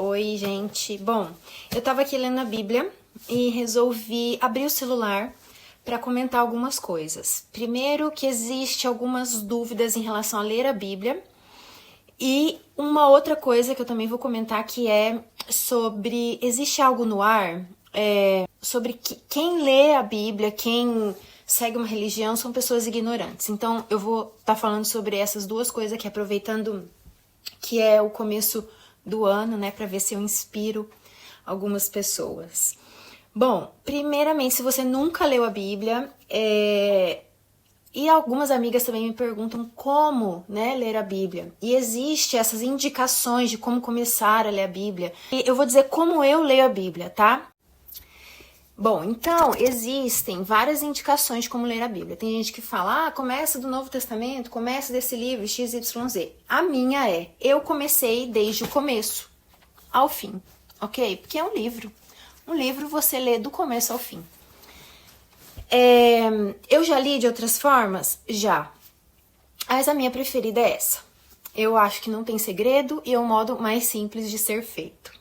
Oi, gente. Bom, eu tava aqui lendo a Bíblia e resolvi abrir o celular para comentar algumas coisas. Primeiro, que existe algumas dúvidas em relação a ler a Bíblia. E uma outra coisa que eu também vou comentar que é sobre... Existe algo no ar sobre quem lê a Bíblia, quem segue uma religião, são pessoas ignorantes. Então, eu vou estar falando sobre essas duas coisas aqui, aproveitando que é o começo do ano, né, para ver se eu inspiro algumas pessoas. Bom, primeiramente, se você nunca leu a Bíblia, e algumas amigas também me perguntam como, né, ler a Bíblia. E existe essas indicações de como começar a ler a Bíblia. E eu vou dizer como eu leio a Bíblia, tá? Bom, então, existem várias indicações de como ler a Bíblia. Tem gente que fala, começa do Novo Testamento, começa desse livro, XYZ. A minha eu comecei desde o começo ao fim, ok? Porque é um livro. Um livro você lê do começo ao fim. Eu já li de outras formas? Já. Mas a minha preferida é essa. Eu acho que não tem segredo e é o modo mais simples de ser feito.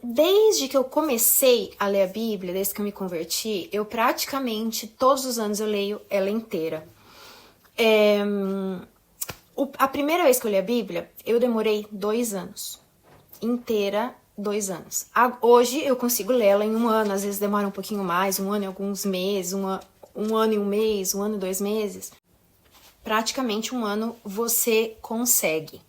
Desde que eu comecei a ler a Bíblia, desde que eu me converti, eu praticamente todos os anos eu leio ela inteira. A primeira vez que eu li a Bíblia, eu demorei 2 anos. Inteira, 2 anos. Hoje eu consigo lê-la em 1 ano, às vezes demora um pouquinho mais, 1 ano e alguns meses, um ano e 1 mês, 1 ano e 2 meses. Praticamente 1 ano você consegue.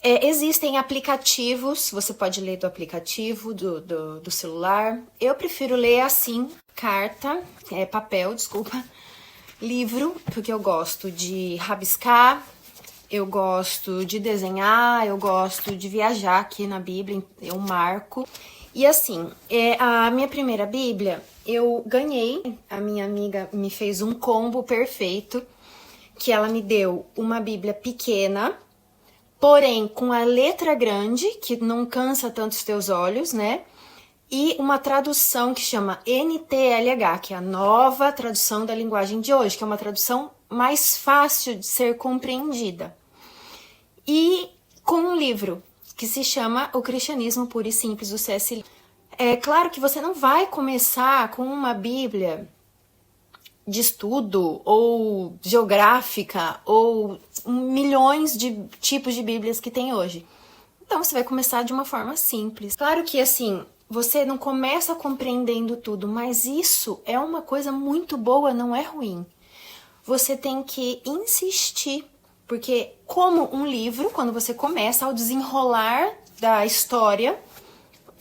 Existem aplicativos, você pode ler do aplicativo do celular. Eu prefiro ler assim, papel, livro, porque eu gosto de rabiscar, eu gosto de desenhar, eu gosto de viajar aqui na Bíblia, eu marco. E assim, a minha primeira Bíblia, eu ganhei, a minha amiga me fez um combo perfeito, que ela me deu uma Bíblia pequena, porém com a letra grande, que não cansa tanto os teus olhos, né? E uma tradução que chama NTLH, que é a nova tradução da linguagem de hoje, que é uma tradução mais fácil de ser compreendida. E com um livro que se chama O Cristianismo Puro e Simples, do C.S. Lewis. É claro que você não vai começar com uma Bíblia de estudo ou geográfica ou milhões de tipos de Bíblias que tem hoje. Então você vai começar de uma forma simples. Claro que assim, você não começa compreendendo tudo, mas isso é uma coisa muito boa, não é ruim. Você tem que insistir, porque como um livro, quando você começa ao desenrolar da história,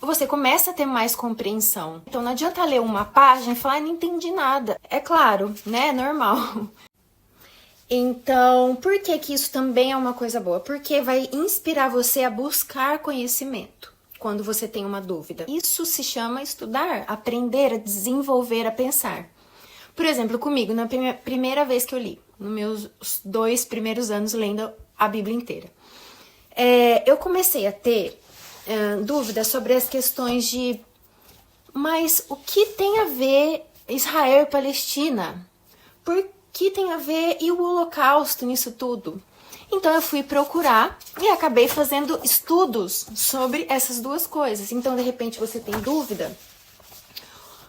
você começa a ter mais compreensão. Então não adianta ler uma página e falar, não entendi nada. É claro, né? É normal. Então, por que que isso também é uma coisa boa? Porque vai inspirar você a buscar conhecimento quando você tem uma dúvida. Isso se chama estudar, aprender, a desenvolver, a pensar. Por exemplo, comigo, na primeira vez que eu li, nos meus 2 primeiros anos lendo a Bíblia inteira, eu comecei a ter dúvidas sobre as questões de mas o que tem a ver Israel e Palestina? Por que tem a ver e o Holocausto nisso tudo? Então eu fui procurar e acabei fazendo estudos sobre essas duas coisas. Então de repente você tem dúvida,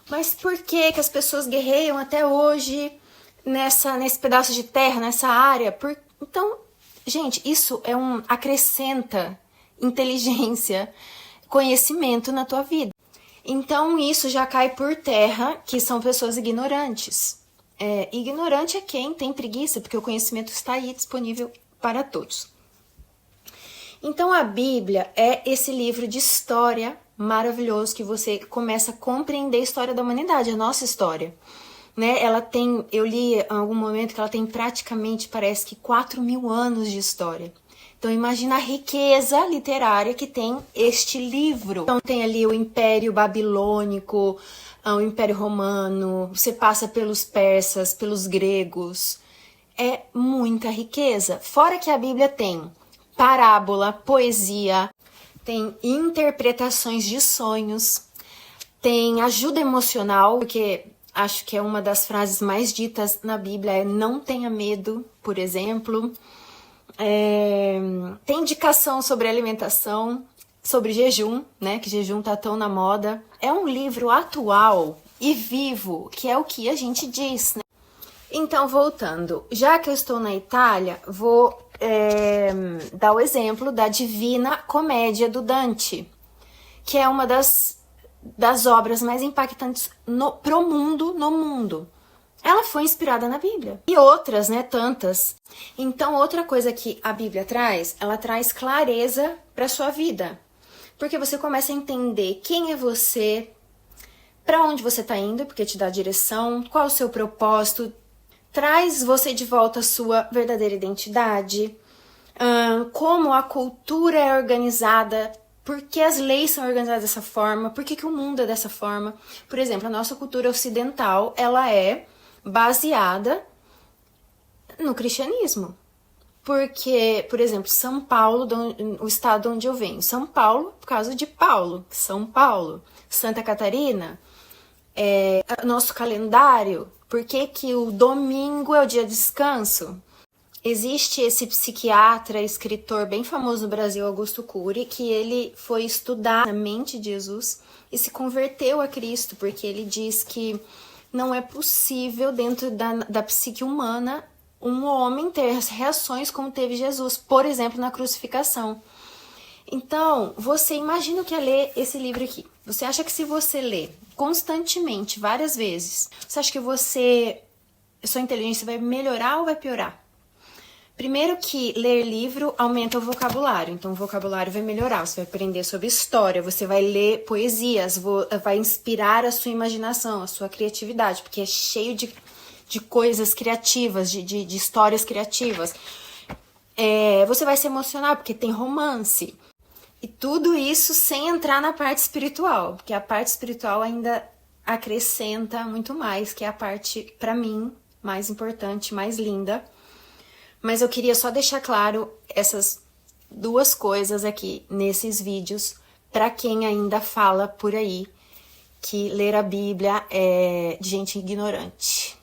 mas por que que as pessoas guerreiam até hoje nesse pedaço de terra, nessa área? Então, gente, isso acrescenta inteligência, conhecimento na tua vida. Então isso já cai por terra que são pessoas ignorantes. Ignorante é quem tem preguiça, porque o conhecimento está aí disponível para todos. Então a Bíblia é esse livro de história maravilhoso que você começa a compreender a história da humanidade, a nossa história. Né? Eu li em algum momento que ela tem praticamente, parece que 4.000 anos de história. Então imagina a riqueza literária que tem este livro. Então tem ali o Império Babilônico, o Império Romano, você passa pelos persas, pelos gregos. É muita riqueza. Fora que a Bíblia tem parábola, poesia, tem interpretações de sonhos, tem ajuda emocional, porque acho que é uma das frases mais ditas na Bíblia, não tenha medo, por exemplo. Tem indicação sobre alimentação, sobre jejum, né? Que jejum tá tão na moda. É um livro atual e vivo, que é o que a gente diz, né? Então, voltando, já que eu estou na Itália, vou dar o exemplo da Divina Comédia do Dante, que é uma das obras mais impactantes pro mundo, no mundo. Ela foi inspirada na Bíblia. E outras, né? Tantas. Então, outra coisa que a Bíblia traz, ela traz clareza para sua vida. Porque você começa a entender quem é você, para onde você está indo, porque te dá direção, qual é o seu propósito, traz você de volta a sua verdadeira identidade, como a cultura é organizada, por que as leis são organizadas dessa forma, por que o mundo é dessa forma. Por exemplo, a nossa cultura ocidental, ela é baseada no cristianismo. Porque, por exemplo, São Paulo, o estado onde eu venho, São Paulo, por causa de Paulo, São Paulo. Santa Catarina, nosso calendário, por que o domingo é o dia de descanso? Existe esse psiquiatra, escritor bem famoso no Brasil, Augusto Cury, que ele foi estudar a mente de Jesus e se converteu a Cristo, porque ele diz que não é possível dentro da psique humana um homem ter reações como teve Jesus, por exemplo, na crucificação. Então, você imagina o que é ler esse livro aqui. Você acha que se você ler constantemente, várias vezes, você acha que sua inteligência vai melhorar ou vai piorar? Primeiro que ler livro aumenta o vocabulário, então o vocabulário vai melhorar, você vai aprender sobre história, você vai ler poesias, vai inspirar a sua imaginação, a sua criatividade, porque é cheio de coisas criativas, de histórias criativas. Você vai se emocionar, porque tem romance. E tudo isso sem entrar na parte espiritual, porque a parte espiritual ainda acrescenta muito mais, que é a parte, para mim, mais importante, mais linda. Mas eu queria só deixar claro essas duas coisas aqui nesses vídeos, para quem ainda fala por aí que ler a Bíblia é de gente ignorante.